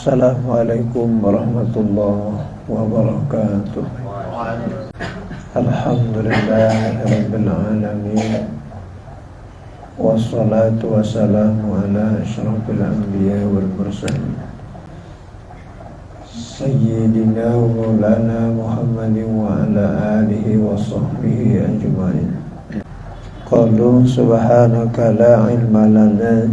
Assalamualaikum warahmatullahi wabarakatuh. Alhamdulillahirabbil alamin. Wassalatu wassalamu ala asyrafil anbiya wal mursalin. Sayyidina wa maulana Muhammadin wa ala alihi wa sahbihi ajma'in. Qalu subhanaka la ilma lana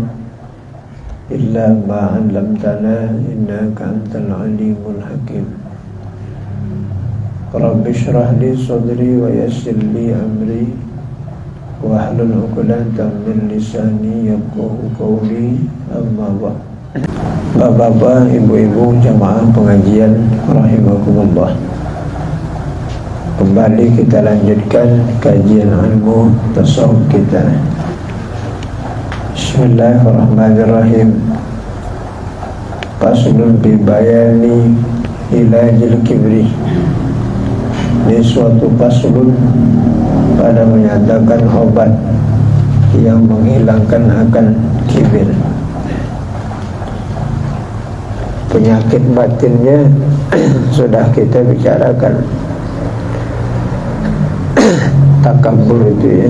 illa ma 'allamtana innaka antal alimul hakim. Rabbi shrah li sadri wa yassir li amri wahlul 'uqdatam min lisani yafqahu qawli. Amma ba'd. Bapak-bapak, ibu-ibu jamaah pengajian rahimakumullah, kembali kita lanjutkan kajian ilmu tasawuf kita. Bismillahirrahmanirrahim. Faslun bi bayani ilajil kibri. Ini suatu faslun pada menyatakan obat yang menghilangkan akan kibir. Penyakit batinnya sudah kita bicarakan. Takabur itu ya.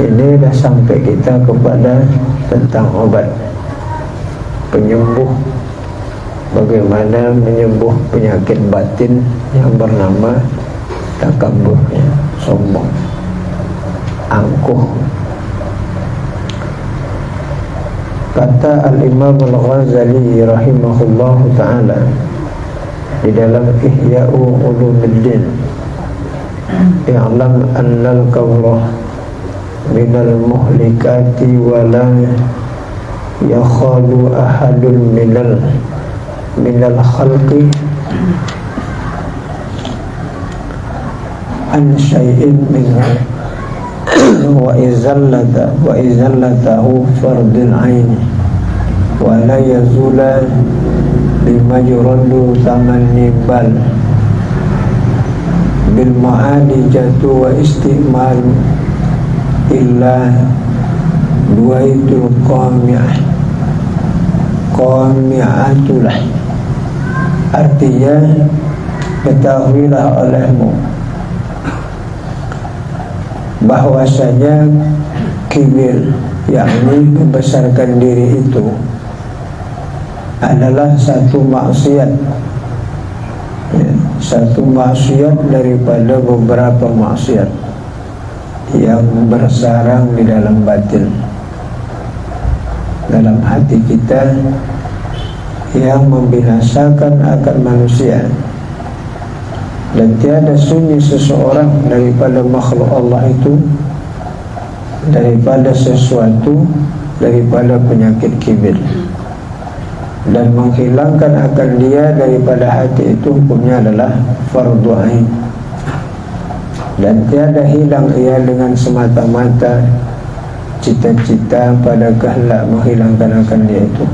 Ini dah sampai kita kepada tentang obat penyembuh, bagaimana menyembuh penyakit batin yang bernama takabur, ya, sombong, angkuh. Kata Al-Imam Al-Ghazali rahimahullahu ta'ala di dalam Ihya'u Ulumuddin, i'lam annal kawrah minal muhlikati wa la yakhalu ahadun minal khalqi an syai'in minhu wa izallatahu fardul aini wa la yazula bima yuradu tamanni bal bil ma'alijatu wa istimal illa duaitul qami'atulah. Artinya, ketahuilah olehmu bahwasanya kibir, yakni membesarkan diri itu adalah satu maksiat, ya, satu maksiat daripada beberapa maksiat yang bersarang di dalam batin, dalam hati kita, yang membinasakan akan manusia. Dan tiada sunyi seseorang daripada makhluk Allah itu, daripada sesuatu, daripada penyakit kibir. Dan menghilangkan akan dia daripada hati itu hukumnya adalah fardhu ain. Dan tiada hilang ia dengan semata-mata cita-cita pada kehendak menghilangkan akan dia itu,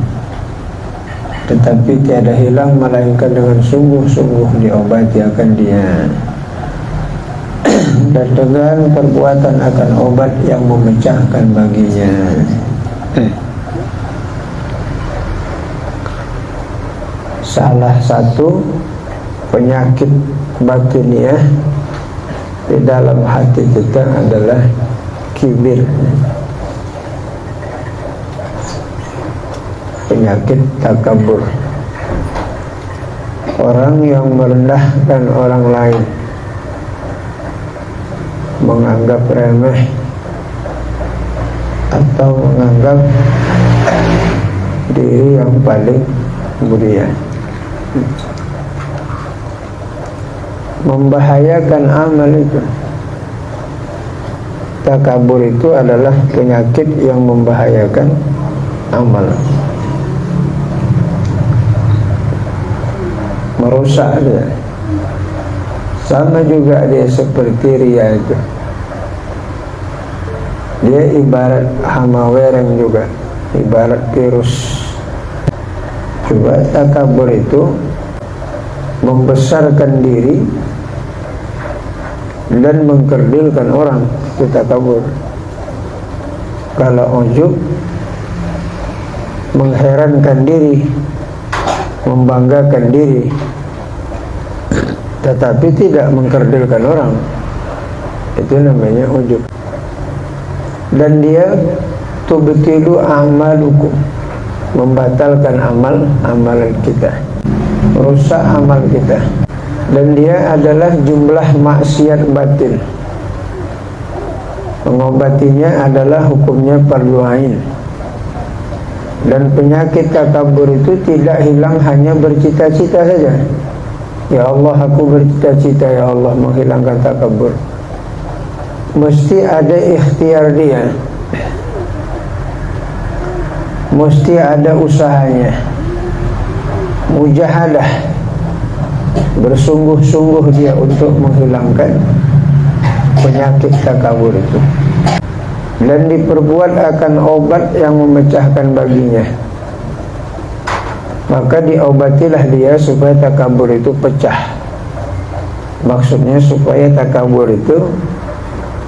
tetapi tiada hilang melainkan dengan sungguh-sungguh diobati akan dia dan dengan perbuatan akan obat yang memecahkan baginya. Salah satu penyakit batiniah di dalam hati kita adalah kibir, penyakit takabur. Orang yang merendahkan orang lain, menganggap remeh atau menganggap diri yang paling mulia, membahayakan amal itu. Takabur itu adalah penyakit yang membahayakan amal, merusak dia. Sama juga dia seperti ria itu, dia ibarat hama wereng juga, ibarat virus. Coba takabur itu membesarkan diri dan mengkerdilkan orang. Itu takabur. Kalau ujub mengherankan diri, membanggakan diri, tetapi tidak mengkerdilkan orang. Itu namanya ujub. Dan dia tubtilu a'malukum, membatalkan amalan kita, rusak amal kita. Dan dia adalah jumlah maksiat batin. Mengobatinya adalah hukumnya fardu ain. Dan penyakit takabur itu tidak hilang hanya bercita-cita saja. Ya Allah, aku bercita-cita, ya Allah, menghilangkan takabur. Mesti ada ikhtiar dia, mesti ada usahanya, mujahadah, bersungguh-sungguh dia untuk menghilangkan penyakit takabur itu. Dan diperbuat akan obat yang memecahkan baginya. Maka diobatilah dia supaya takabur itu pecah. Maksudnya supaya takabur itu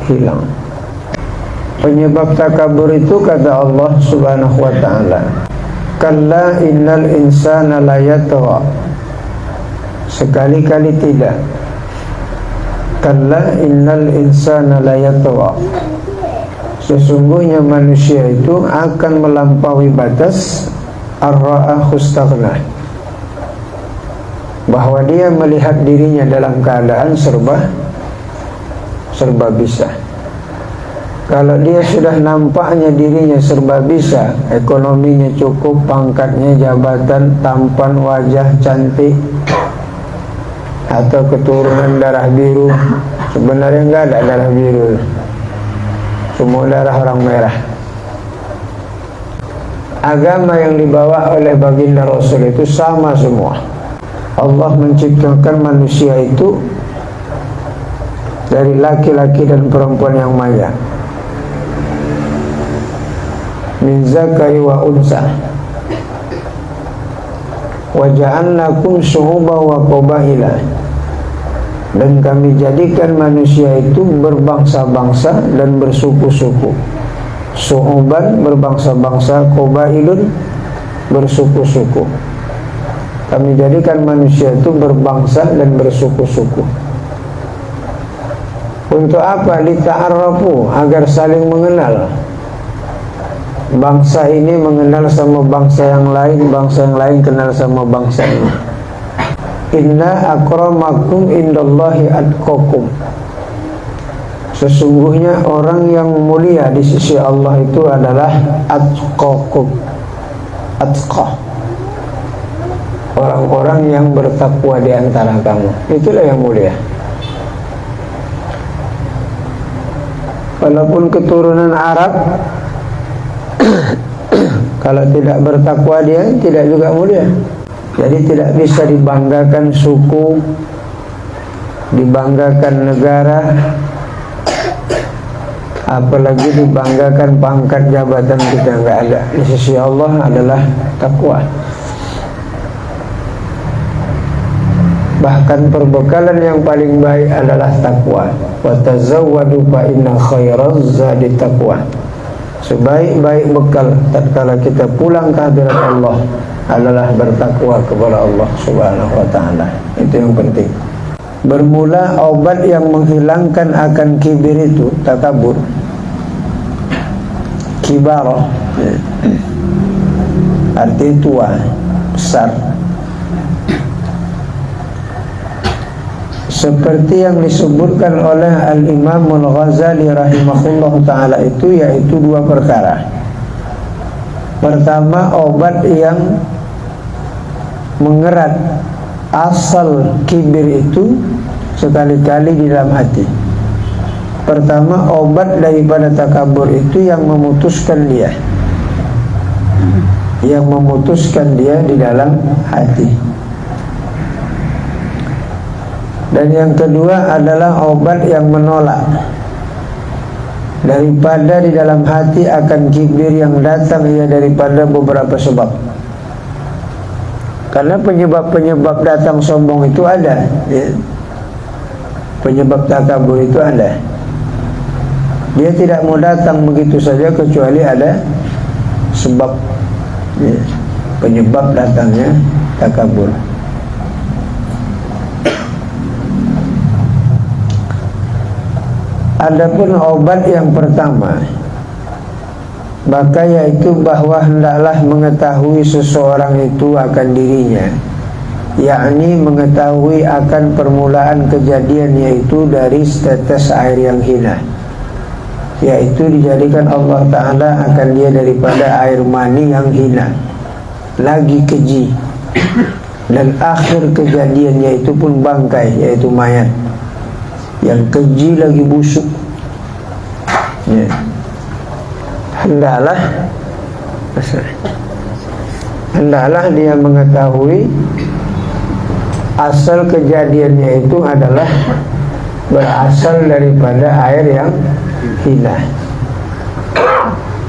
hilang. Penyebab takabur itu kata Allah Subhanahu wa ta'ala, kalla innal insana la yatgha. Sekali-kali tidak. Kalla innal insana la yatgha. Sesungguhnya manusia itu akan melampaui batas ar-ra'ahu istaghna, bahwa dia melihat dirinya dalam keadaan serba bisa. Kalau dia sudah nampaknya dirinya serba bisa, ekonominya cukup, pangkatnya, jabatan, tampan, wajah cantik, atau keturunan darah biru, sebenarnya enggak ada darah biru, semua darah orang merah. Agama yang dibawa oleh baginda Rasul itu sama semua. Allah menciptakan manusia itu dari laki-laki dan perempuan yang maya, min zakari wa unsa, wa ja'alnakum syu'uban wa qabaila. Dan kami jadikan manusia itu berbangsa-bangsa dan bersuku-suku. Syu'uban berbangsa-bangsa, qabailun bersuku-suku. Kami jadikan manusia itu berbangsa dan bersuku-suku. Untuk apa? Lita'arrafu, agar saling mengenal. Bangsa ini mengenal sama bangsa yang lain, bangsa yang lain kenal sama bangsa ini. Inna akramakum indallahi atqakum. Sesungguhnya orang yang mulia di sisi Allah itu adalah atqakum. Atqa, orang-orang yang bertakwa di antara kamu. Itulah yang mulia. Walaupun keturunan Arab, kalau tidak bertakwa dia tidak juga mulia. Jadi tidak bisa dibanggakan suku, dibanggakan negara, apalagi dibanggakan pangkat jabatan kita, enggak ada. Di sisi Allah adalah takwa. Bahkan perbekalan yang paling baik adalah takwa. Wa tazawwadu fa inna khairaz zadi taqwa. Sebaik-baik bekal tatkala kita pulang ke hadirat Allah adalah bertakwa kepada Allah Subhanahu wa ta'ala. Itu yang penting. Bermula obat yang menghilangkan akan kibir itu takabur, kibarah, arti tua, besar. Seperti yang disebutkan oleh Al-Imam Al-Ghazali rahimahullah ta'ala itu, yaitu dua perkara. Pertama, obat yang mengerat asal kibir itu sekali-kali di dalam hati. Pertama, obat daripada takabur itu yang memutuskan dia, yang memutuskan dia di dalam hati. Dan yang kedua adalah obat yang menolak daripada di dalam hati akan kibir yang datang ya daripada beberapa sebab. Karena penyebab-penyebab datang sombong itu ada, ya. Penyebab takabur itu ada. Dia tidak mau datang begitu saja kecuali ada sebab Ya, penyebab datangnya takabur. Adapun obat yang pertama, maka yaitu bahwa hendaklah mengetahui seseorang itu akan dirinya, yakni mengetahui akan permulaan kejadian, yaitu dari setetes air yang hina, yaitu dijadikan Allah Ta'ala akan dia daripada air mani yang hina, lagi keji, dan akhir kejadian yaitu pun bangkai, yaitu mayat yang keji lagi busuk. Ya. Hendaklah dia mengetahui asal kejadiannya itu adalah berasal daripada air yang hina.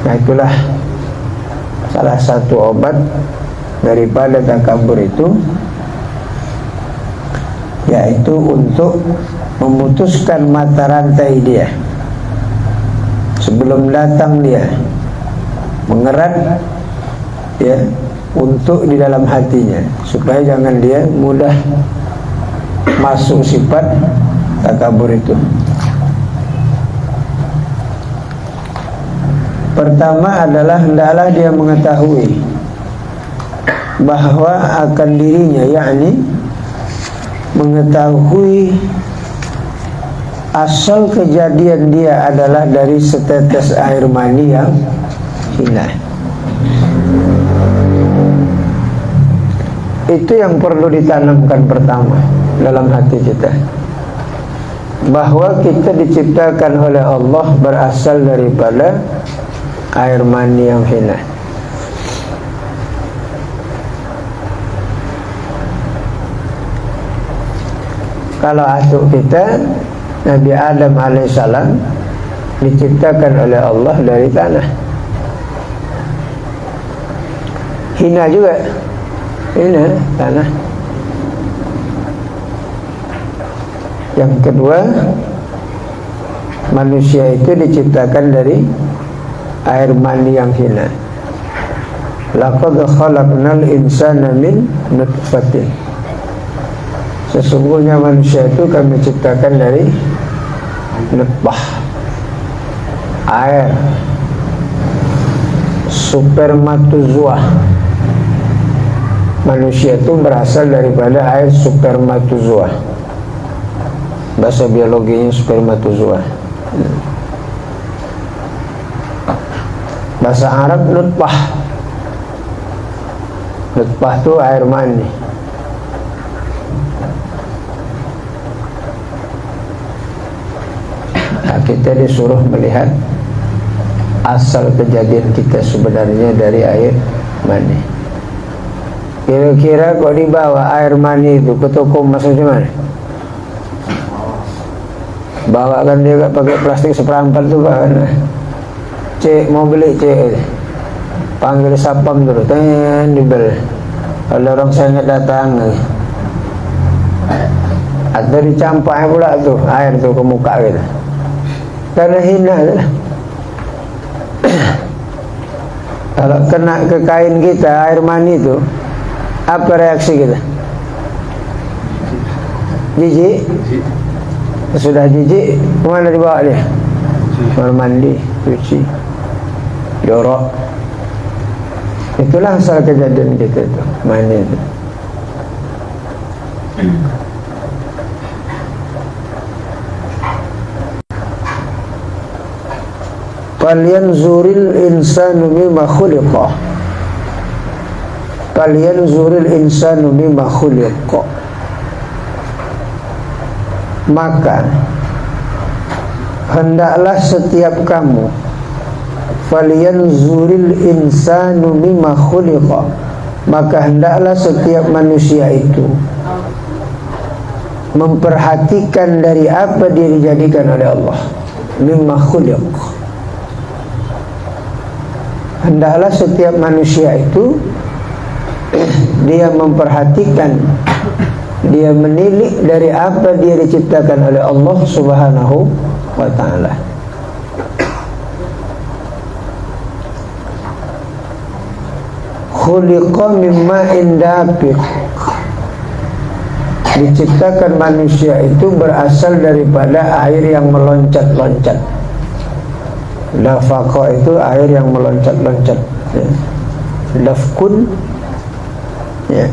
Nah, itulah salah satu obat daripada takabur itu, yaitu untuk memutuskan mata rantai dia sebelum datang dia mengerat ya untuk di dalam hatinya, supaya jangan dia mudah masuk sifat takabur itu. Pertama adalah hendaklah dia mengetahui bahwa akan dirinya, yakni mengetahui asal kejadian dia adalah dari setetes air mani yang hina. Itu yang perlu ditanamkan pertama dalam hati kita, bahwa kita diciptakan oleh Allah berasal daripada air mani yang hina. Kalau atuk kita, Nabi Adam alaihissalam diciptakan oleh Allah dari tanah hina juga, hina tanah. Yang kedua, manusia itu diciptakan dari air mani yang hina. Laqad khalaqnal insana min nutfatin. Sesungguhnya manusia itu kami ciptakan dari nutfah, air, spermatozoa. Manusia itu berasal daripada air spermatozoa. Bahasa biologinya spermatozoa. Bahasa Arab nutfah. Nutfah itu air mani. Nah, kita disuruh melihat asal kejadian kita sebenarnya dari air mani. Kira-kira kalau dibawa air mani itu ke toko maksudnya mana? Bawa kan dia pakai plastik seperempat tuh kan. Cek mau beli cek, panggil sapam dulu, dibeli. Kalau orang sangat datang, atau dicampaknya pula tuh air tuh ke muka kita. Karena hina lah. Kalau kena ke kain kita air mani itu, apa reaksi kita? Jijik. Sudah jijik, kemana dibawa dia? Kamar mandi, cuci, jorok. Itulah asal kejadian kita itu, mani itu. Falyanzuril insanu mimma khuliqa. Falyanzuril insanu mimma khuliqa. Maka hendaklah setiap kamu, falyanzuril insanu mimma khuliqa, maka hendaklah setiap manusia itu memperhatikan dari apa dia dijadikan oleh Allah. Mimma khuliqa. Hendaklah setiap manusia itu dia memperhatikan, dia menilik dari apa dia diciptakan oleh Allah Subhanahu wa ta'ala. khuliqa mimma indafiq, diciptakan manusia itu berasal daripada air yang meloncat-loncat. Dafaqa itu air yang meloncat-loncat, ya. Dafkun, ya.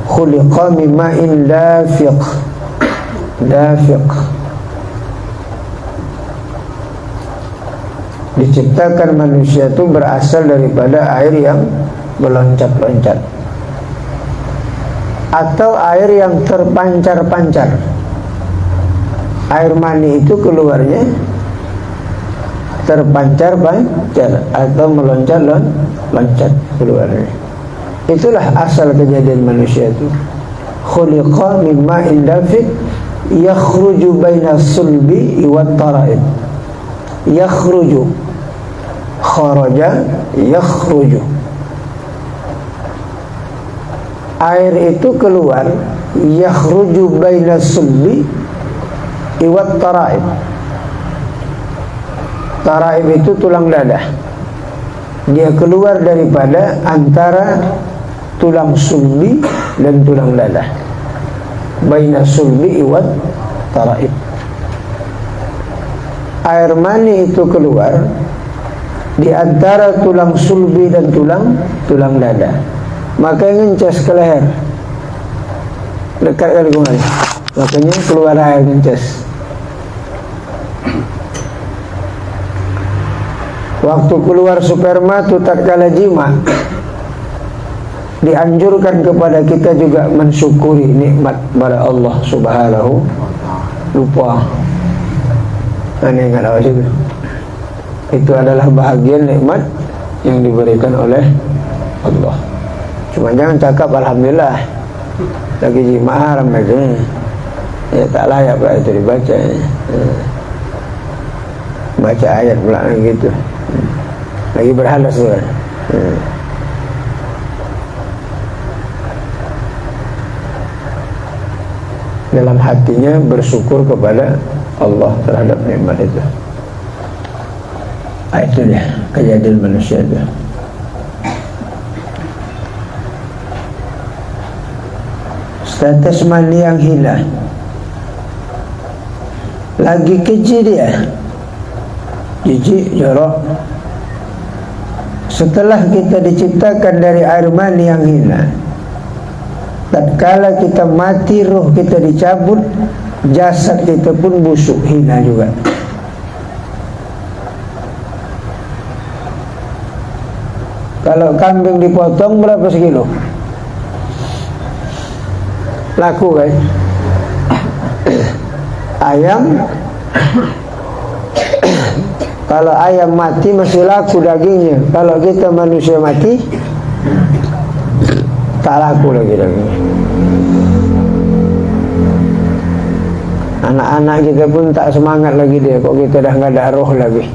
Khuliqa mimma indafiq, dafiq, diciptakan manusia itu berasal daripada air yang meloncat-loncat atau air yang terpancar-pancar. Air mani itu keluarnya terpancar-pancar atau meloncat-loncat keluarnya. Itulah asal kejadian manusia itu. Khuliqa mimma indafiq yakhruju baina sulbi wa tara'ib. Yakhruju, kharaja, yakhruju. Air itu keluar, yakhruju baina sulbi wa tara'ib. Tara'ib itu tulang dada. Dia keluar daripada antara tulang sulbi dan tulang dada. Baina sulbi wa tara'ib. Air mani itu keluar di antara tulang sulbi dan tulang dada. Maka ngencas ke leher, dekat kali kemari, makanya keluar air ngencas. Waktu keluar sperma itu tatkala jima, dianjurkan kepada kita juga mensyukuri nikmat pada Allah Subhanahu. Lupa aneh nggak tahu sih. Itu adalah bahagian nikmat yang diberikan oleh Allah. Cuma jangan cakap alhamdulillah lagi jima haram aja. Ya tak layak pula itu dibaca. Baca ayat pula gitu. Lagi berhalas pula. Dalam hatinya bersyukur kepada Allah terhadap nikmat itu. Itu dia kejadian manusia itu. Status mani yang hilang, lagi keji dia, jijik, jorok. Setelah kita diciptakan dari air mani yang hilang, tatkala kita mati, roh kita dicabut, jasad kita pun busuk, hina juga. Kalau kambing dipotong berapa sekilo? Laku kan? Ayam, kalau ayam mati masih laku dagingnya. Kalau kita manusia mati, tak laku lagi dagingnya. Anak-anak kita pun tak semangat lagi dia. Kok kita dah nggak ada roh lagi.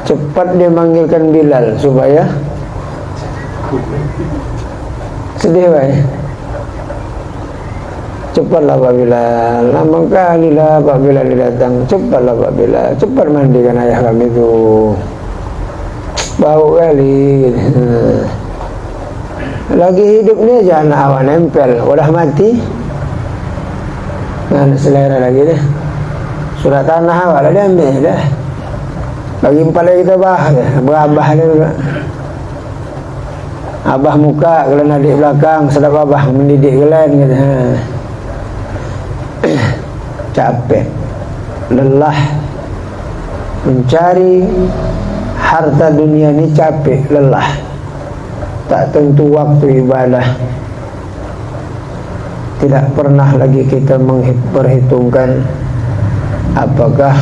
Cepat dia manggilkan Bilal supaya sedih baik. Cepatlah Pak Bilal, lama kali lah Pak Bilal datang. Cepatlah Pak Bilal, cepat mandikan ayah kami itu, bau kali. Lagi hidup ni aja anak awak nempel, udah mati nah selera lagi deh. Surat tanah awak lah dia ambil dah. Bagi kepala kita bah, berabah dia juga. Abah muka, kalian adik belakang, sedap abah mendidik kalian gitu. Capek, lelah, mencari harta dunia ini capek, lelah, tak tentu waktu ibadah. Tidak pernah lagi kita memperhitungkan apakah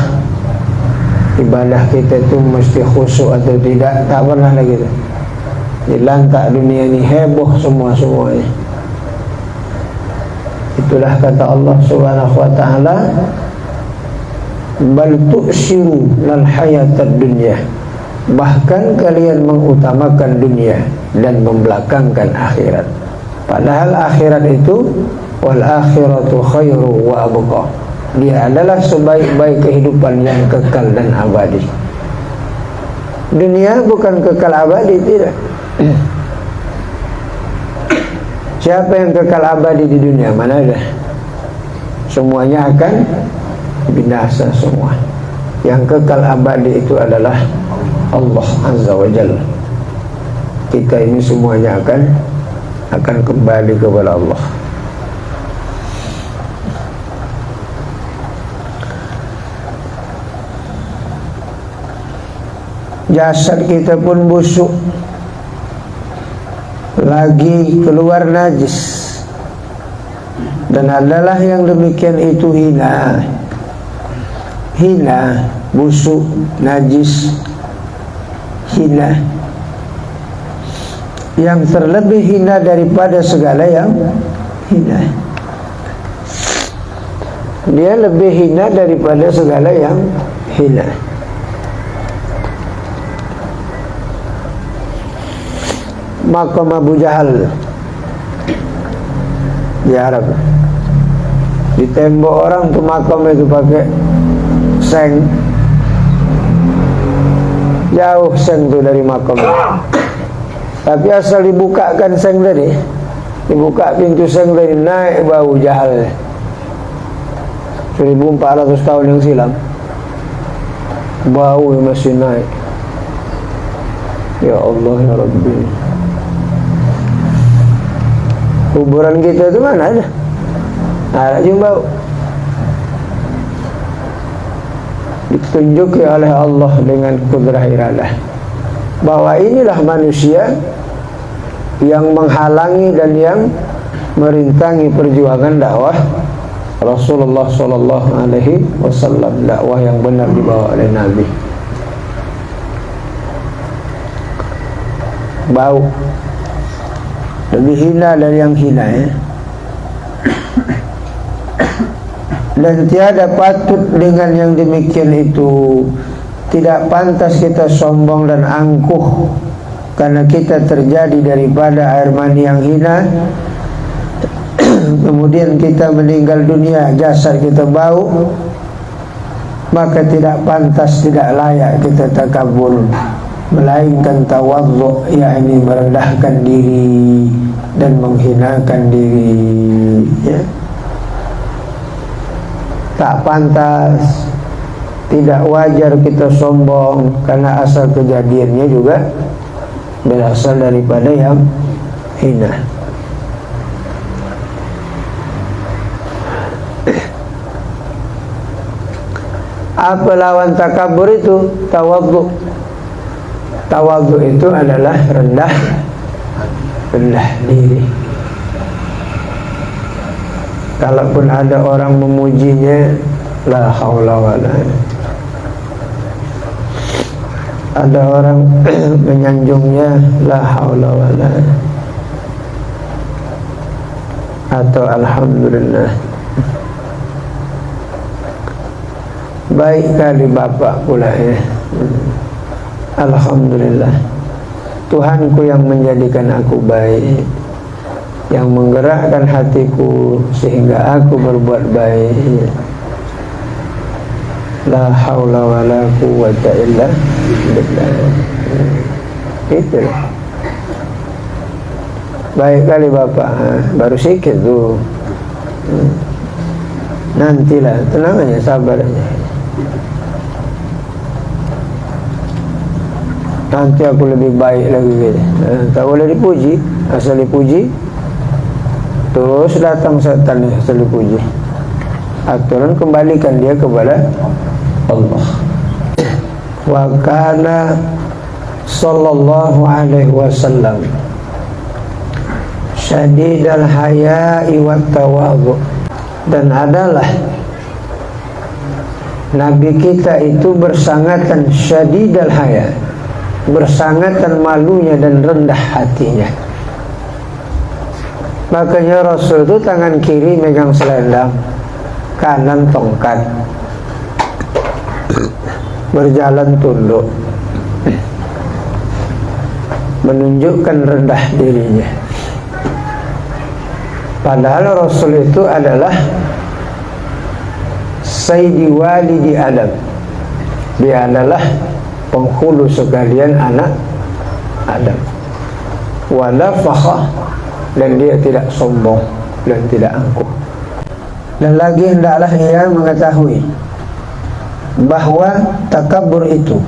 ibadah kita itu mesti khusyuk atau tidak. Tak pernah lagi. Di lantak dunia ini heboh semua-semuanya. Itulah kata Allah Subhanahu wa taala, bal tu'siru lal hayatad dunya. Bahkan kalian mengutamakan dunia dan membelakangkan akhirat. Padahal akhirat itu wal akhiratu khairu wa abqa. Dia adalah sebaik-baik kehidupan yang kekal dan abadi. Dunia bukan kekal abadi, tidak. Siapa yang kekal abadi di dunia? Mana ada? Semuanya akan binasa semua. Yang kekal abadi itu adalah Allah Azza wa Jalla. Kita ini semuanya akan kembali kepada Allah. Jasad kita pun busuk, lagi keluar najis, dan adalah yang demikian itu hina, busuk, najis, hina. Yang terlebih hina daripada segala yang hina. Dia lebih hina daripada segala yang hina. Makam Abu Jahal di Arab, di tembok orang tuh makam itu pakai seng, jauh seng tuh dari makam. Tapi asal dibukakan seng tadi, dibuka pintu seng tadi, naik bau Jahal 1400 tahun yang silam, bau masih naik. Ya Allah ya Rabbi, kuburan kita itu mana aja? Ada cium bau. Ditunjuki oleh Allah dengan kudrah iradah bahwa inilah manusia yang menghalangi dan yang merintangi perjuangan dakwah Rasulullah sallallahu alaihi wasallam, dakwah yang benar dibawa oleh Nabi. Bau lebih hina dari yang hina, ya. Dan tiada patut dengan yang demikian itu. Tidak pantas kita sombong dan angkuh karena kita terjadi daripada air mani yang hina. Kemudian kita meninggal dunia, jasad kita bau, maka tidak pantas, tidak layak kita takabur, melainkan tawadhu, yakni merendahkan diri dan menghinakan diri, ya. Tak pantas, tidak wajar kita sombong karena asal kejadiannya juga berasal daripada yang hina. Apa lawan takabur itu? Tawadhu. Tawadhu itu adalah rendah diri. Kalaupun ada orang memujinya, la haula wala, ada orang menyanjungnya, la haula wala, atau alhamdulillah. Baik kali bapak pula, ya. Alhamdulillah, Tuhanku yang menjadikan aku baik, yang menggerakkan hatiku sehingga aku berbuat baik. La haula wala quwwata illa billah. Itu baik kali bapak, baru sikit tuh. Nantilah, tenang aja, sabar aja. Nanti aku lebih baik lagi gitu. Tak boleh dipuji, asal dipuji terus datang setan nih, asal dipuji. Aturan kembalikan dia kepada Allah. Wa kana sallallahu alaihi wasallam syadidal haya'i wat tawadhu, dan adalah Nabi kita itu bersangatan syadidal haya, bersangatan malunya dan rendah hatinya. Makanya Rasul itu tangan kiri megang selendang, kanan tongkat, berjalan tunduk, menunjukkan rendah dirinya. Padahal Rasul itu adalah Sayyidi Walidi Adam. Dia adalah penghulu sekalian anak Adam. Wa nafakha dan dia tidak sombong dan tidak angkuh. Dan lagi hendaklah ia mengetahui bahwa takabur itu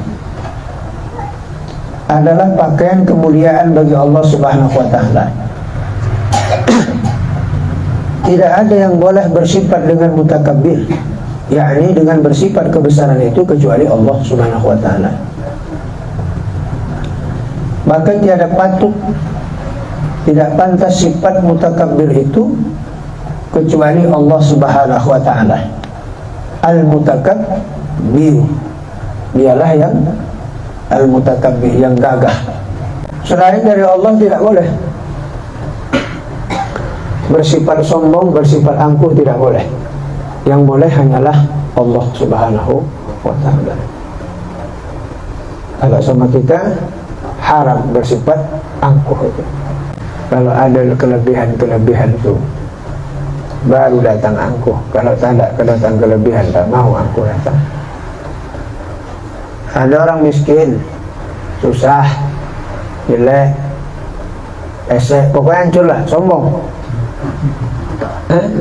adalah pakaian kemuliaan bagi Allah Subhanahu wa taala. Tidak ada yang boleh bersifat dengan mutakabbir, yakni dengan bersifat kebesaran itu, kecuali Allah Subhanahu wa taala. Maka tiada patut, tidak pantas sifat mutakabbir itu kecuali Allah Subhanahu wa taala. Al-mutakabbir, dialah yang al-mutakabbir, yang gagah. Selain dari Allah tidak boleh bersifat sombong, bersifat angkuh, tidak boleh. Yang boleh hanyalah Allah Subhanahu wa taala. Kalau sama kita haram bersifat angkuh itu. Kalau ada kelebihan-kelebihan itu baru datang angkuh. Kalau tak ada datang kelebihan, tak mau angkuh datang. Ada orang miskin, susah, jelek, esek, pokoknya hancur lah, sombong.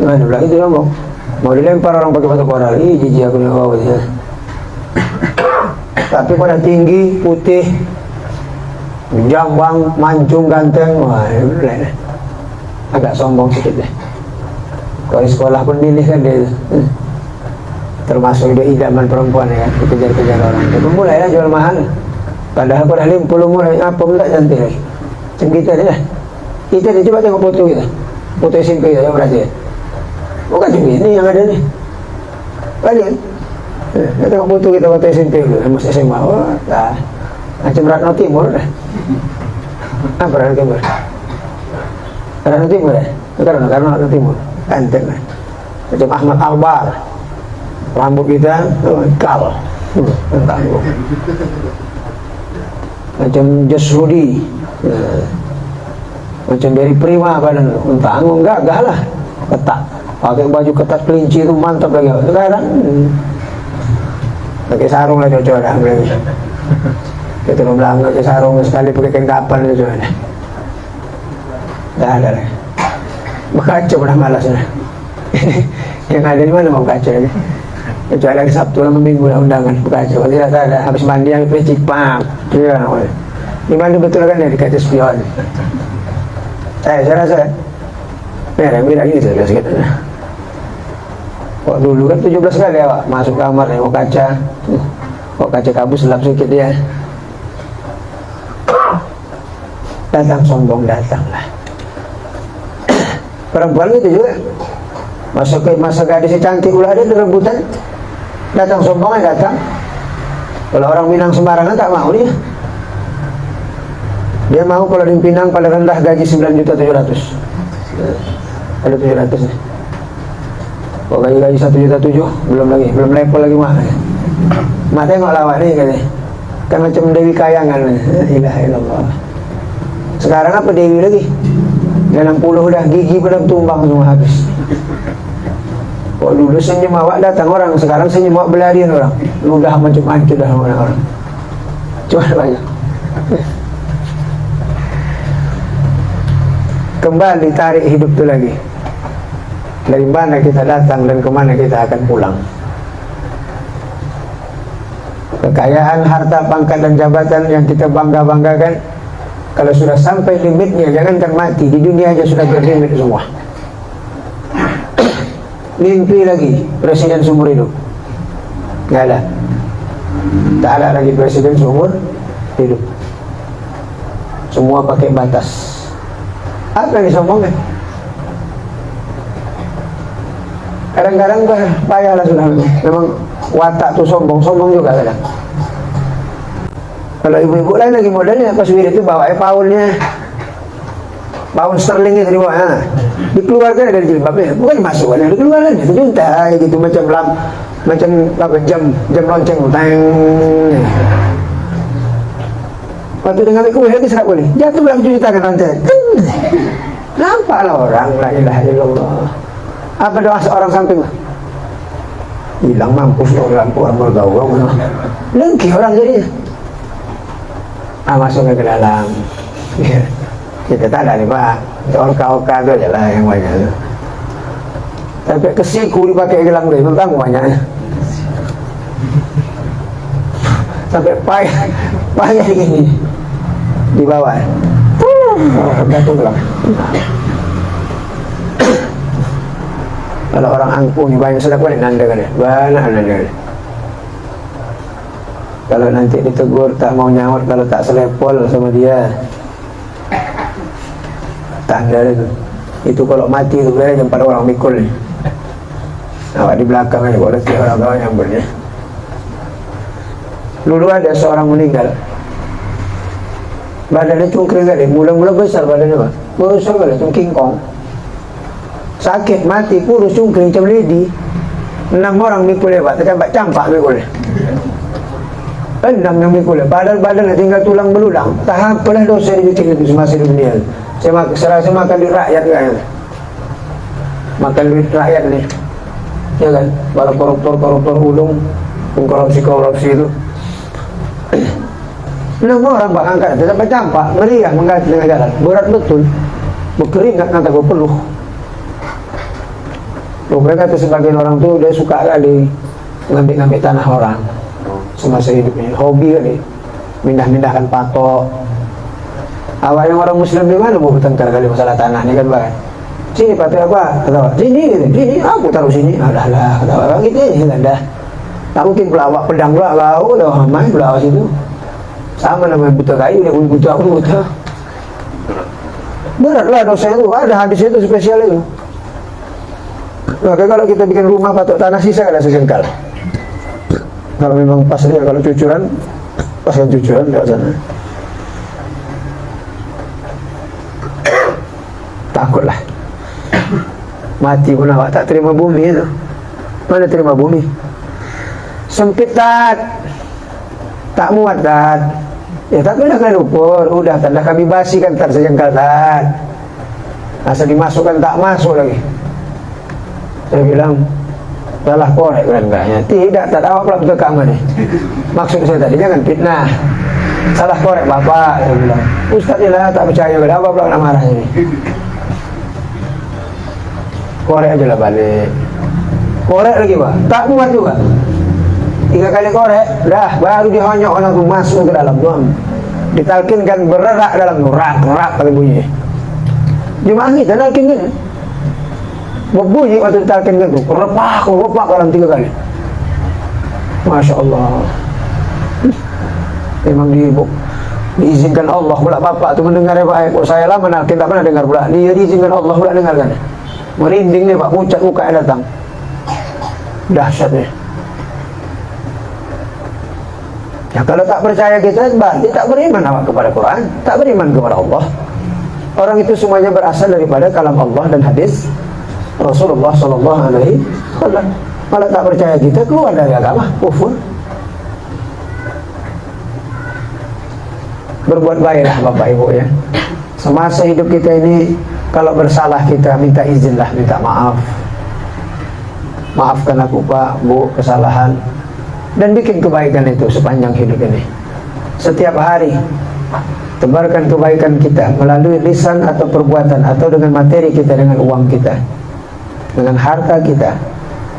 Mana bilang itu sombong? Mau dilempar orang pakai batu koral, jijik aku nak bawa dia. Tapi pada tinggi, putih, jambang, mancung, ganteng, wah, agak sombong sedikit deh. Kalau di sekolah pun milih kan dia, termasuk dia idaman perempuan ya, dikejar-kejar orang. Dia pun mulai lah jual mahal. Padahal pada 50 mulai apa pun tak cantik lagi. Macam kita ni lah. Kita ni coba tengok foto kita, foto SMP kita yang berhasil. Bukan cuma ini yang ada ni. Balik. Kita tengok foto kita foto SMP dulu, masih SMA. Oh, dah. Macam Ratna Timur dah. Apa Ratna Timur? Ratna Timur dah. Karena Ratna Timur. Ganteng lah. Macam Ahmad Albar. Rambut kita kal. Tanggung. Macam Jasrudi. Macam dari Prima badan tanggung, gagah lah. Ketat. Pakai baju ketat kelinci itu mantap lagi. Sekarang pakai sarung lah cocok dah. Kita bilang pakai sarung sekali pakai kain kapan itu cocok dah. Dah ada lah. Berkaca dah malas dah. Yang ada di mana mau berkaca lagi? Kecuali lagi Sabtu lah Minggu lah undangan berkaca. Kalau tidak ada habis mandi yang pecik pam. Ya, di mana betul kan ya dikata spion. Saya rasa merah gitu sikit. Kok dulu kan 17 kali awak masuk kamar nengok kaca. Kok kaca kabus selap sikit dia. Datang sombong datanglah. Perempuan gitu juga. Masa gadis cantik ulah ada rebutan. Datang sombongnya datang. Kalau orang Minang sembarangan tak mau dia. Dia mau kalau di Pinang paling rendah gaji 9.700.000. Ada 700 nih. Kok gaji 1.700.000 belum level lagi mah. Mak tengok lawak nih katanya. Kan macam Dewi Kayangan. Ilaha illallah. Sekarang apa Dewi lagi? 60 dah, gigi pada tumbang semua habis. Kok dulu senyum awak datang orang, sekarang senyum awak berlarian orang. Udah macam hancur dah orang-orang. Cuma banyak. Kembali tarik hidup itu lagi. Dari mana kita datang dan kemana kita akan pulang. Kekayaan, harta, pangkat dan jabatan yang kita bangga-banggakan, kalau sudah sampai limitnya, jangankan mati, di dunia aja sudah berlimit semua. Mimpi lagi presiden seumur hidup, nggak ada. Tak ada lagi presiden seumur hidup. Semua pakai batas. Apa yang disombongkan? Kadang-kadang payahlah sudah. Memang watak tuh sombong juga kadang. Kalau ibu-ibu lain lagi modelnya pas wirid itu bawa paunnya, paun sterling itu dibawa, dikeluarkan dari jilbabnya, bukan dimasukkan, dikeluarkan itu juntai gitu macam apa jam lonceng, tang. Waktu dengan ikut lagi serap boleh, jatuh dalam cuci tangan nanti. Nampaklah orang, la ilaha illallah. Apa doa seorang samping lah? Hilang mampus orang bergaul, lengki orang jadinya. Masuknya ke dalam. Kita tak ada nih Pak, orka-orka itu aja lah yang banyak itu. Tapi kesiku dipakai gelang deh, tentang banyaknya. Sampai payah gini di bawah. Kalau orang angkuh nih banyak sudah kuat nanda kan ya, banyak nanda. Kalau nanti ditegur tak mau nyaut, kalau tak selepol sama dia, tanda itu kalau mati itu berarti pada orang mikul nih. Awak di belakang aja boleh sih orang-orang yang bernya. Dulu ada seorang meninggal, badannya cungkring kali, mula-mula besar badannya Pak, besar kali, cungking kong. Sakit mati kurus cungkring macam lady. 6 orang mikul ya Pak, tekan Pak campak mikul. 6 yang mikul ya, padahal badannya tinggal tulang belulang. Tak apalah dosa dibikin itu semasa di dunia. Saya makan duit rakyat kan, makan duit rakyat nih, ya kan? Para koruptor ulung, korupsi itu. 6 orang Pak angkat, sampai campak, meriah mengganti tengah jalan, berat betul, berkeringat kata gue peluh. Loh, mereka tuh sebagian orang tuh dia suka kali ngambil tanah orang semasa hidupnya, hobi kali, mindah-mindahkan patok. Awalnya orang Muslim di mana mau bertengkar kali masalah tanah ini kan Pak? Sini patok apa? Kata sini, aku taruh sini. Alah, kata Pak gitu ya, dah. Tak mungkin pelawak pedang pula kau, dah main pelawak situ. Sama namanya buta kayu, dia buta. Beratlah dosa itu, ada hadis itu spesial itu. Maka kalau kita bikin rumah patok tanah sisa ada sejengkal. Kalau memang pas dia, kalau cucuran, paskan cucuran lewat sana. Takutlah. Mati pun awak tak terima bumi itu. Mana terima bumi? Sempit tak muat ya tapi dah kali ukur, udah dah kami basikan tak sejengkal asal dimasukkan tak masuk lagi. Saya bilang salah korek kan enggaknya, tidak awak pula betul keamanan nih. Maksud saya tadi jangan fitnah, salah korek bapak. Saya bilang Ustaz lah tak percaya pada apa pula nak marah ini. Korek aja lah balik, korek lagi Pak, tak muat juga. 3 kali korek, dah baru dihonyok orang tu masuk ke dalam tuan. Ditalkinkan bererak dalam tu, rak kali bunyi. Jemaah kita talkinkan, berbunyi waktu ditalkinkan tu, repak dalam 3 kali. Masya Allah. Memang diizinkan Allah pula bapak tu mendengar ya Pak. Kok saya lama nalkin tak pernah dengar pula. Dia diizinkan Allah pula dengarkan. Merinding nih Pak, pucat muka yang datang. Dahsyat nih. Ya kalau tak percaya kita berarti tak beriman awak kepada Quran, tak beriman kepada Allah. Orang itu semuanya berasal daripada kalam Allah dan hadis Rasulullah sallallahu alaihi wasallam. Kalau tak percaya kita keluar dari agama, kufur. Berbuat baiklah Bapak Ibu ya. Semasa hidup kita ini kalau bersalah kita minta izinlah, minta maaf. Maafkan aku Pak, Bu, kesalahan. Dan bikin kebaikan itu sepanjang hidup ini. Setiap hari tebarkan kebaikan kita melalui lisan atau perbuatan, atau dengan materi kita, dengan uang kita, dengan harta kita.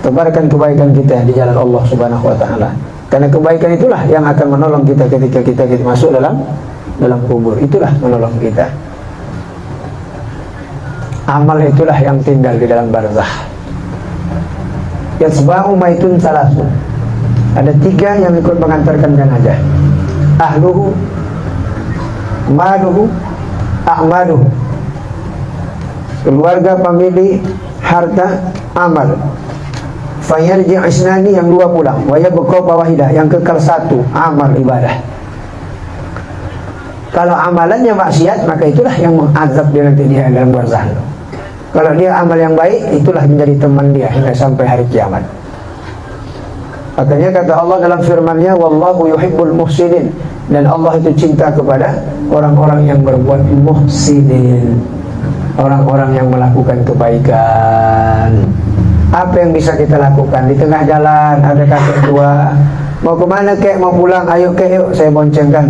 Tebarkan kebaikan kita di jalan Allah Subhanahu wa taala. Karena kebaikan itulah yang akan menolong kita ketika kita masuk dalam kubur. Itulah menolong kita. Amal itulah yang tinggal di dalam barzakh. Yatsba'u maitun salasun. Ada 3 yang ikut mengantarkan jenazah. Ahluhu, maluhu, a'maluhu. Keluarga, famili, harta, amal. Fayarji' isnani, yang 2 pulang. Wa yabqa wahidah, yang kekal 1, amal ibadah. Kalau amalannya maksiat, maka itulah yang mengazab dia nanti dia dalam barzakh. Kalau dia amal yang baik, itulah menjadi teman dia hingga sampai hari kiamat. Makanya kata Allah dalam firman-Nya, wallahu yuhibbul muhsinin, dan Allah itu cinta kepada orang-orang yang berbuat muhsinin, orang-orang yang melakukan kebaikan. Apa yang bisa kita lakukan? Di tengah jalan ada kakek tua Mau kemana kek, mau pulang, ayo kek yuk, saya boncengkan.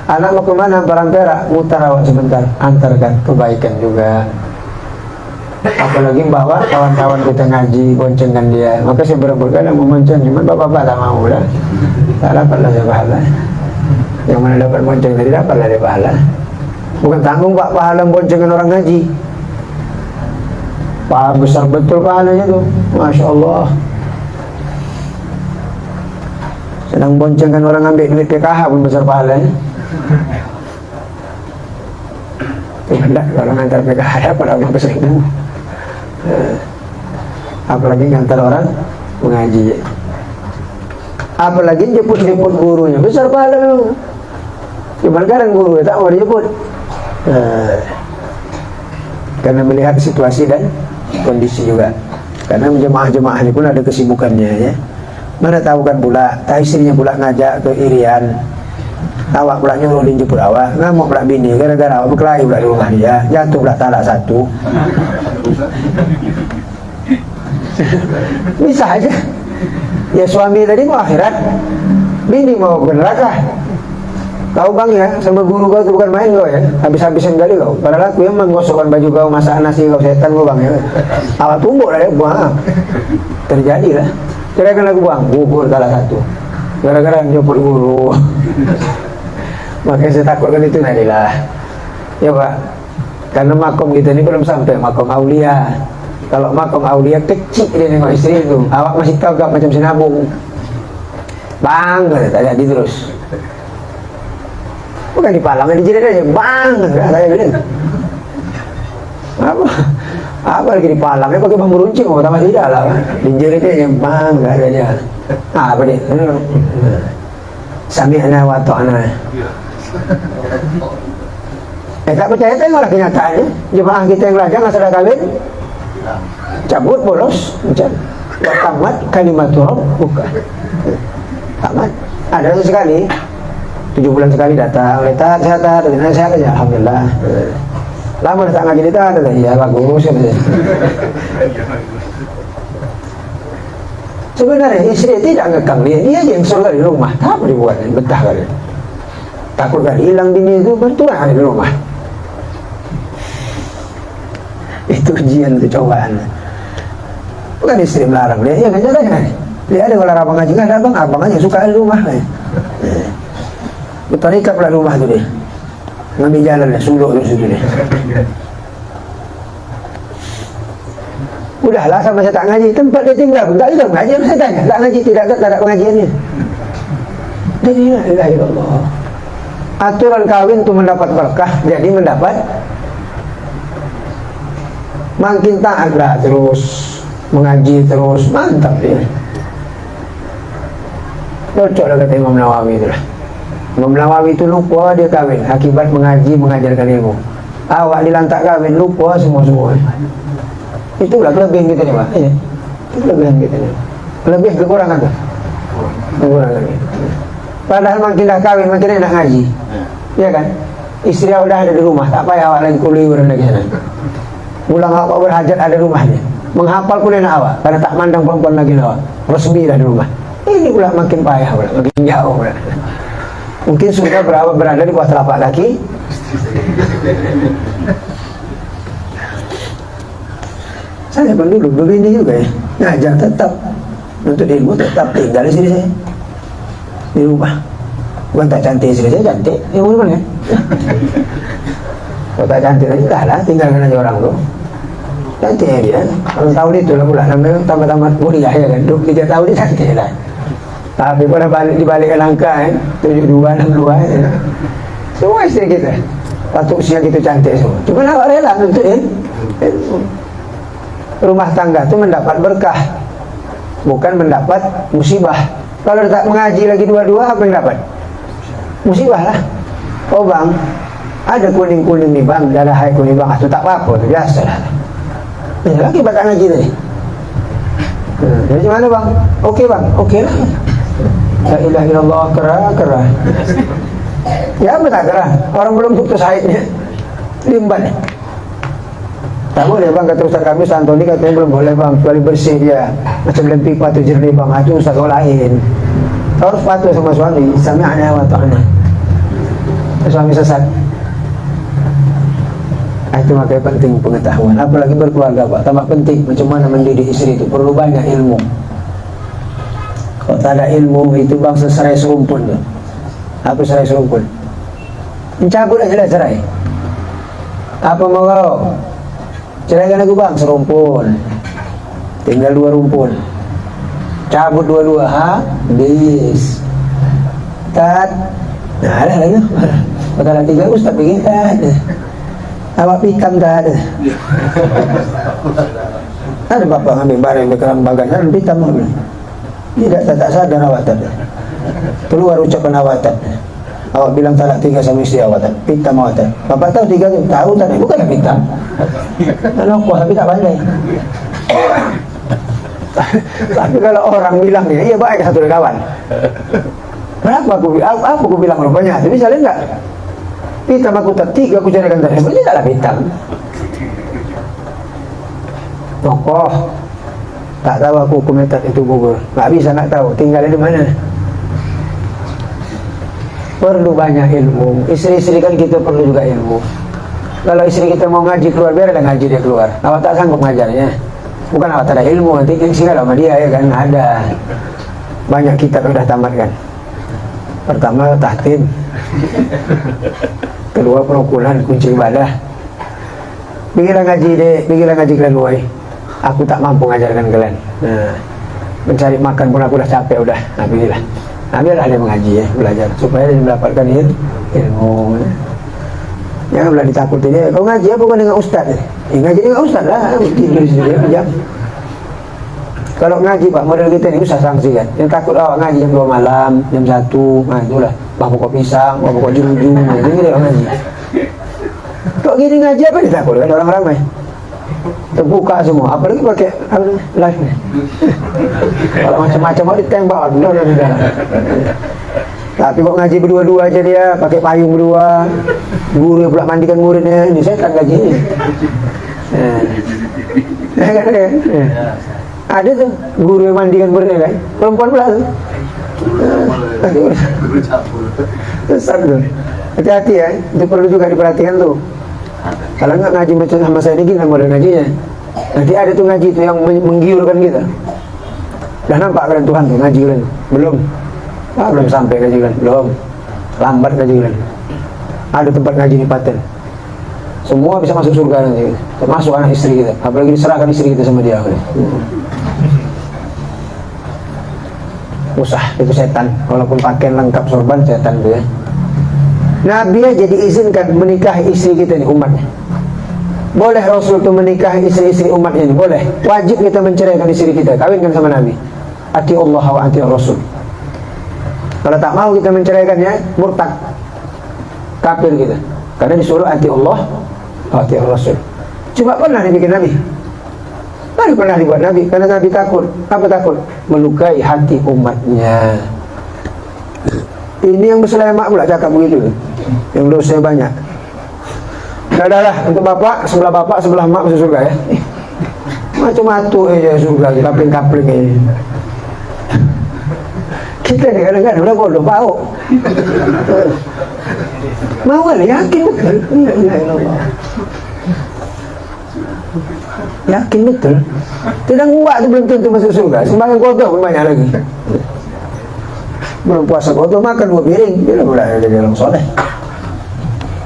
Anak mau kemana, barang perak, mutar awak sebentar, antarkan, kebaikan juga. Apalagi bawa kawan-kawan kita ngaji, boncengkan dia. Maka saya berkali mau bonceng, cuma bapak-bapak tak mau lah. Tak dapatlah saya pahala. Yang mana dapat bonceng tadi dapatlah dia pahala. Bukan tanggung pak pahala boncengkan orang ngaji. Pak besar betul pahalanya tuh, masya Allah. Sedang boncengkan orang ambil duit PKH pun besar pahalanya. Tidak, kalau ngantar PKH dapat 50.000. Apalagi ngantar orang mengaji. Apalagi jemput-jemput gurunya, besar pahala memang. Cuman kadang guru tak mau dijemput. Karena melihat situasi dan kondisi juga. Karena jemaah-jemaah ini pun ada kesibukannya ya. Mana tahu kan pula, istrinya pula ngajak ke Irian, awak pula nyuruh dijemput awak, ngamuk pula bini, gara-gara awak berkelahi pula di rumah dia, jatuh pula talak satu. Bisa aja. Ya suami tadi mau akhirat, bini mau ke neraka. Kau bang ya, sama guru kau itu bukan main kau ya, habis-habisan kali kau. Padahal aku yang menggosokkan baju kau, masak nasi kau, setan kau bang ya. Awak tumbuk lah ya, buang. Terjadi lah. Kira-kira aku buang, gugur salah satu. Gara-gara nyopot guru. Makanya saya takutkan itu nadilah. Ya pak, karena makom kita ini belum sampai makom aulia. Kalau makom aulia kecil dia nengok istri itu. Awak masih tahu gak macam sinabung. Bang, tak jadi terus. Bukan dipalang, dijerit aja, bang, nggak saya bilang. Apa lagi dipalangnya pakai bambu runcing, oh tambah tidak lah. Dijerit aja, bang, nggak ada dia. Apa dia? Sami'na wa ta'na. Tak percaya tengoklah kenyataannya. Jemaah kita yang lajang asal kawin, cabut bolos, macam. Wa tamat kalimatur bukan. Tamat. Ada sekali. 7 bulan sekali datang, letak sehat, sehat aja, alhamdulillah. Lama datang ngaji letak, ya bagus ya. Sebenarnya istri tidak ngekang dia aja yang suruh di rumah. Apa dibuat? Betah kali. Takut kali hilang bini itu bantuan kali di rumah. Itu ujian, itu cobaan. Bukan istri melarang dia, ya kan jangan. Dia ada kalau abang ngaji, ada abang aja suka di rumah. Bertarikat pula rumah tu dia. Ngambil jalan dia, suluk tu situ dia. Udahlah sama saya tak ngaji, tempat dia tinggal pun tak ada ngaji. Saya tanya, tak ngaji tidak ada pengajiannya. Jadi la ilaha illallah. Aturan kawin tu mendapat berkah, jadi mendapat makin taatlah terus, mengaji terus, mantap dia. Cocoklah kata Imam Nawawi itulah. Imam Nawawi itu lupa dia kawin akibat mengaji, mengajarkan ilmu. Awak dilantak kawin, lupa semua-semua. Itulah kelebihan kita ni Pak. Itu kelebihan kita ni. Kelebihan kekurangan tu. Kekurangan. Padahal makin dah kawin, makin nak ngaji. Ya kan? Istri awak dah ada di rumah, tak payah awak lagi kuliah lagi sana. Pulang awak berhajat ada rumahnya. Menghafal pun enak awak, karena tak mandang perempuan lagi awak. Resmi dah di rumah. Ini pula makin payah pula, makin jauh pula. Mungkin sudah berada di bawah telapak kaki. Saya pun dulu begini juga ya. Ngajar tetap, untuk ilmu tetap tinggal di sini saya. Di rumah. Bukan tak cantik istri saya, cantik. Ya benar kan? Kalau tak cantik lagi lah, tinggalkan aja orang tu. Cantik ya dia. Kalau tahun itu lah pula, namanya tamat-tamat kuliah ya kan. 23 tahun dia cantik lah. Tapi pada balik dibalikan angka 72, 62 ya. Semua istri kita waktu usia kita cantik semua. Cuma awak rela untuk rumah tangga itu mendapat berkah, bukan mendapat musibah. Kalau tak mengaji lagi dua-dua, apa yang dapat? Musibah lah. Oh bang, ada kuning-kuning nih bang, darah hai kuning bang, itu tak apa-apa, itu biasa lah. Ya lagi bakal ngaji tadi. Jadi gimana bang? Oke bang, oke lah. La ilaha illallah, kerah. Ya apa tak kerah? Orang belum putus haidnya, limbat. Tak boleh bang, kata Ustaz kami Santoni katanya belum boleh bang, kecuali bersih dia macam lem pipa tu jernih bang, itu Ustaz kau lain. harus patuh sama suami, sami'na wa ta'na. Suami sesat, itu makanya penting pengetahuan. Apalagi berkeluarga Pak, tambah penting macam mana mendidik istri itu, perlu banyak ilmu. Kalau tak ada ilmu itu bangsa serai serumpun tuh. Apa serai serumpun? Mencabut aja lah cerai. Apa mau kau? Ceraikan aku bang, serumpun. Tinggal 2 rumpun. Cabut dua-dua, habis. Tat. Nah, ada lagi. Padahal 3 ustaz bikin tat. Awak pitam tat. Ada bapak ngambil barang di kerang bagan, pitam ngambil. Tidak, tak sadar awak tat. Keluar ucapan awak tat. Awak bilang talak 3 sama istri awak tat. Pitam awak tat. Bapak tahu 3 tu? Tahu tak? Bukanlah pitam. Nanokoh tapi tak pandai. Tapi kalau orang bilang dia, iya baik satu kawan. Kenapa aku bilang rupanya? Tapi bisa enggak? Pitam aku tak 3 aku carikan tadi. Sebenarnya taklah pitam. Tokoh tak tahu aku komentar itu gugur. Tak bisa nak tahu. Tinggal di mana? Perlu banyak ilmu. Istri-istri kan kita perlu juga ilmu. Kalau istri kita mau ngaji keluar, biarlah ngaji dia keluar. Awak tak sanggup ngajarnya. Bukan awak tak ada ilmu, nanti yang singgah sama dia ya kan. Ada banyak kitab yang dah tamat kan. Pertama tahtim, kedua perukulan kunci ibadah. Pergilah ngaji deh, pergilah ngaji kalian boy. Aku tak mampu ngajarkan kalian. Nah, mencari makan pun aku dah capek udah. Nah, pergilah. Nah, biarlah dia mengaji ya, belajar supaya dia mendapatkan ilmu. Janganlah ditakutin ya. Kau ngaji apa kau dengan ustaz? Ngaji dengan ustaz lah. Tidur sendiri jam. Kalau ngaji Pak, model kita ini usah sanksi kan. Yang takut awak ngaji jam 2 malam, jam 1. Nah itulah. Bawa pokok pisang, bawa pokok juru-juru. Itu dia ngaji. Kok gini ngaji apa ditakut kan orang ramai? Terbuka semua. Apalagi pakai live nih. Kalau macam-macam mau ditembak. Tapi kok ngaji berdua-dua aja dia, pakai payung berdua. Guru pula mandikan muridnya, ini saya kan ngaji ini. Ada tuh guru yang mandikan muridnya kan, perempuan pula tuh. Sesat tuh. Hati-hati ya, itu perlu juga diperhatikan tuh. Kalau nggak ngaji macam sama saya ini gimana model ngajinya? Nanti ada tuh ngaji tuh yang menggiurkan kita. Dah nampak kalian Tuhan tuh ngaji kalian? Belum. Belum sampai ngaji kalian, belum. Lambat ngaji kalian. Ada tempat ngaji di Paten. Semua bisa masuk surga nanti, termasuk anak istri kita. Apalagi diserahkan istri kita sama dia. Usah, itu setan. Walaupun pakaian lengkap sorban, setan itu ya. Nabi aja diizinkan menikahi istri kita ini, umatnya. Boleh Rasul itu menikahi istri-istri umatnya ini, boleh. Wajib kita menceraikan istri kita, kawinkan sama Nabi. Ati Allah wa ati Rasul. Kalau tak mau kita menceraikannya, murtad, kafir kita. Karena disuruh ati Allah wa ati Rasul. Cuma pernah dibikin Nabi. Baru pernah dibuat Nabi, karena Nabi takut. Apa takut? Melukai hati umatnya. Ini yang berselayar mak pula cakap begitu, yang dosanya banyak. Dah, untuk bapak, sebelah mak masuk surga ya. Macam-macam aja surga, kapling-kapling aja. Kita ni kadang-kadang udah bodoh bau. Mau kan yakin betul. Yakin betul. Tidak kuat tu belum tentu masuk surga. Sembahyang kotor pun banyak lagi. Belum puasa kotor makan 2 piring, dia dah mulai jadi orang soleh.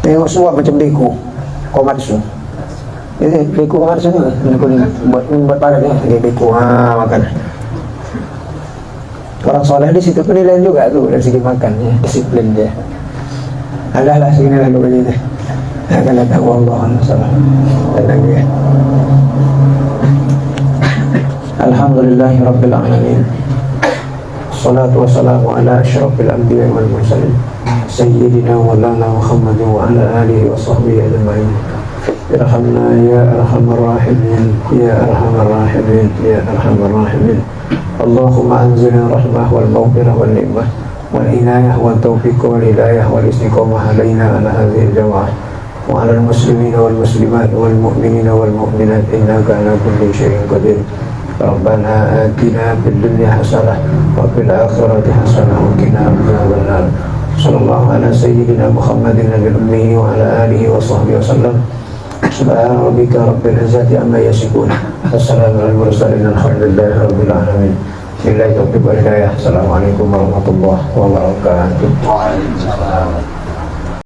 Tengok semua macam beku, komatsu. Ini beku komatsu ni, buat pada dia, dia beku makan. Orang soleh di situ penilaian juga tuh dari segi makan ya, disiplin dia. Adalah segini lah begini. Akan datang Allah SWT. Tenang dia. Alhamdulillahirabbil alamin. Salatu wassalamu ala asyrafil anbiya'i wal mursalin sayyidina wa lana Muhammadin wa ala alihi wa sahbihi ajma'in. Irhamna ya arhamar rahimin, ya arhamar rahimin, ya arhamar rahimin. Allahumma anzilna rahmah wal maghfirah wal ni'mah wal inayah wal taufiq wal hidayah wal istiqamah alaina ala hadhihi al-jama'ah wa ala al-muslimina wal muslimat wal mu'minina wal mu'minat innaka ala kulli syai'in qadir. ربنا آتنا في الدنيا حسنة وفي الآخرة حسنة وقنا عذاب النار. صلى الله على سيدنا محمد النبي الأمي وعلى آله وصحبه وسلم. سبحان ربك رب العزة عما يصفون والسلام على المرسلين الحمد لله رب العالمين. Billahi taufiq wal hidayah. Assalamualaikum warahmatullahi wabarakatuh. Waalaikumsalam.